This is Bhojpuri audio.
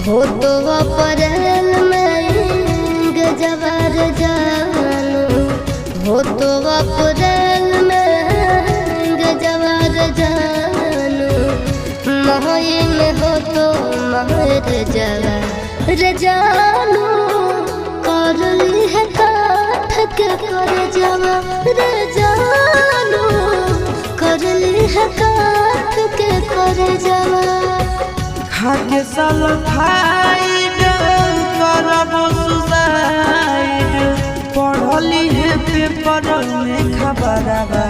हो तो अप्रैल में गजबर जानू हो तो अप्रैल में गजबर जानू मई में हो तो महर जवार जानू करली है काठ के कर जवार जानू करली है काठ के कर जवार खाके सल्फाइड करब सुसाइड पढ़ली है पेपर में खबरवा